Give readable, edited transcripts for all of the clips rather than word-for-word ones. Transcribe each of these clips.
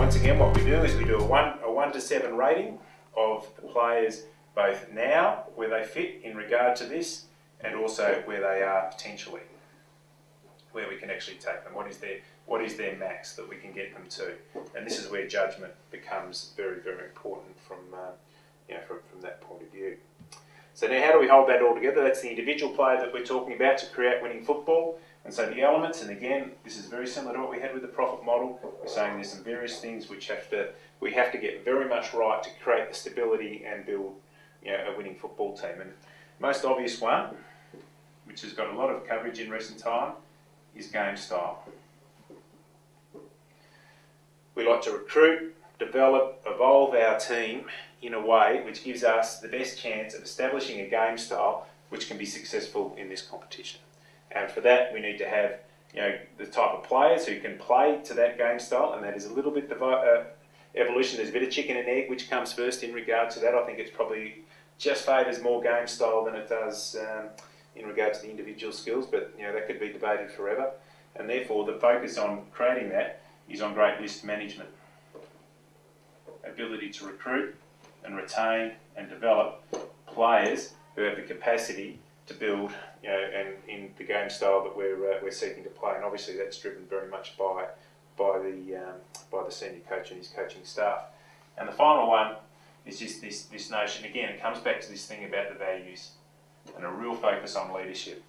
once again, what we do is we do a 1 to 7 rating of the players both now, where they fit in regard to this, and also where they are potentially, where we can actually take them. What is their max that we can get them to? And this is where judgment becomes very, very important from that point of view. So now, how do we hold that all together? That's the individual player that we're talking about to create winning football. And so the elements, and again, this is very similar to what we had with the profit model. We're saying there's some various things which we have to get very much right to create the stability and build, a winning football team. And most obvious one, which has got a lot of coverage in recent time, is game style. We like to recruit, develop, evolve our team in a way which gives us the best chance of establishing a game style which can be successful in this competition. And for that, we need to have the type of players who can play to that game style, and that is a little bit evolution. There's a bit of chicken and egg which comes first in regard to that. I think it's probably just favours more game style than it does in regard to the individual skills, but that could be debated forever. And therefore, the focus on creating that is on great list management, ability to recruit and retain and develop players who have the capacity to build, and in the game style that we're seeking to play. And obviously, that's driven very much by the senior coach and his coaching staff. And the final one is just this notion. Again, it comes back to this thing about the values and a real focus on leadership.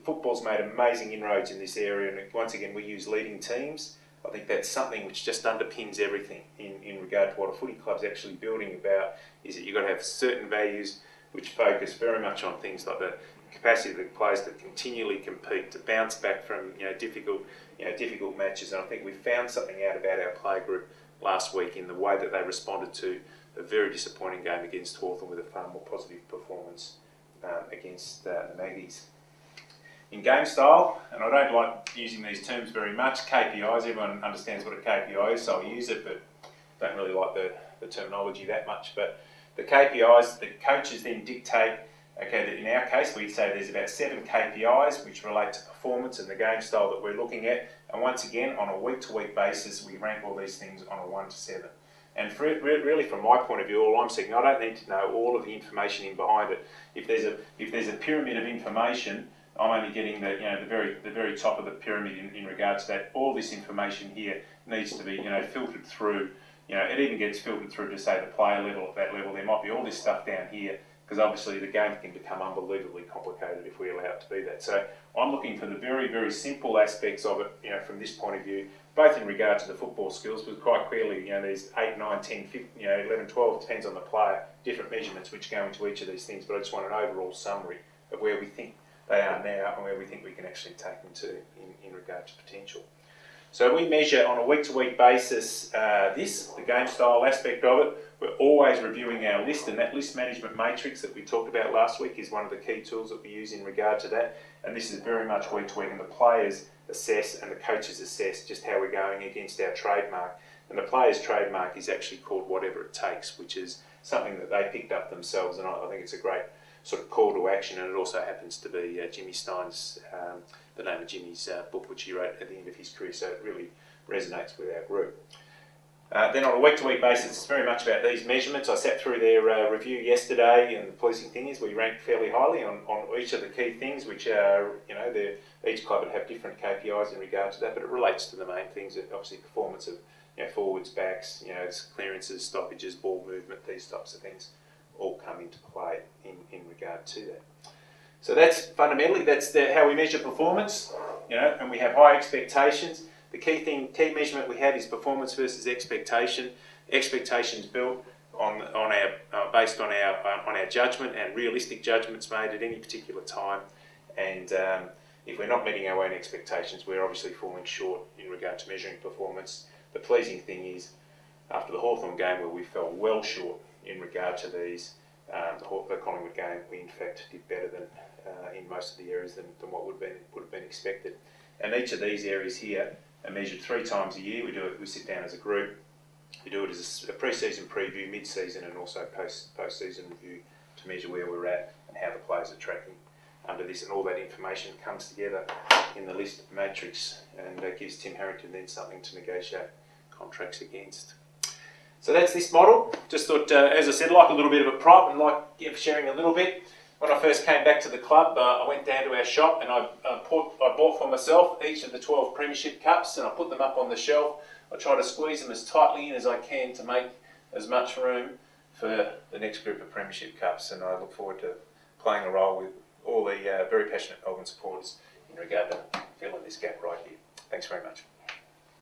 Football's made amazing inroads in this area, and once again, we use leading teams. I think that's something which just underpins everything in regard to what a footy club's actually building about, is that you've got to have certain values which focus very much on things like the capacity of the players to continually compete, to bounce back from difficult matches. And I think we found something out about our player group last week in the way that they responded to a very disappointing game against Hawthorn with a far more positive performance against the Maggies. In game style, and I don't like using these terms very much, KPIs, everyone understands what a KPI is, so I'll use it, but don't really like the terminology that much. But the KPIs, the coaches then dictate, okay, that in our case, we'd say there's about 7 KPIs which relate to performance and the game style that we're looking at. And once again, on a week-to-week basis, we rank all these things on a 1 to 7. And really, from my point of view, all I'm saying, I don't need to know all of the information in behind it. If there's a pyramid of information, I'm only getting the very top of the pyramid in regard to that. All this information here needs to be filtered through. It even gets filtered through to say the player level at that level. There might be all this stuff down here, because obviously the game can become unbelievably complicated if we allow it to be that. So I'm looking for the very, very simple aspects of it, from this point of view, both in regard to the football skills, but quite clearly, there's 8, 9, 10, 15, 11, 12, depends on the player, different measurements which go into each of these things, but I just want an overall summary of where we think they are now and where we think we can actually take them to in regard to potential. So we measure on a week-to-week basis the game style aspect of it. We're always reviewing our list, and that list management matrix that we talked about last week is one of the key tools that we use in regard to that. And this is very much week-to-week, and the players assess and the coaches assess just how we're going against our trademark. And the players' trademark is actually called Whatever It Takes, which is something that they picked up themselves, and I think it's a great sort of call to action, and it also happens to be Jimmy Stein's, the name of Jimmy's book, which he wrote at the end of his career, so it really resonates with our group. Then on a week-to-week basis, it's very much about these measurements. I sat through their review yesterday, and the pleasing thing is we ranked fairly highly on each of the key things, which are, each club would have different KPIs in regard to that, but it relates to the main things, obviously performance of forwards, backs, clearances, stoppages, ball movement, these types of things all come into play in regard to that. So that's fundamentally, how we measure performance, and we have high expectations. The key measurement we have is performance versus expectation. Expectations built based on our judgment and realistic judgments made at any particular time. And if we're not meeting our own expectations, we're obviously falling short in regard to measuring performance. The pleasing thing is, after the Hawthorn game, where we fell well short in regard to these, the Collingwood game, we in fact did better than in most of the areas than what would have been expected. And each of these areas here are measured 3 times a year. We sit down as a group. We do it as a pre-season preview, mid-season, and also post-season review to measure where we're at and how the players are tracking. under this, and all that information comes together in the list matrix, and gives Tim Harrington then something to negotiate contracts against. So that's this model. Just thought, as I said, like a little bit of a prop and like sharing a little bit. When I first came back to the club, I went down to our shop and I bought for myself each of the 12 Premiership Cups, and I put them up on the shelf. I try to squeeze them as tightly in as I can to make as much room for the next group of Premiership Cups, and I look forward to playing a role with all the very passionate Melbourne supporters in regard to filling this gap right here. Thanks very much.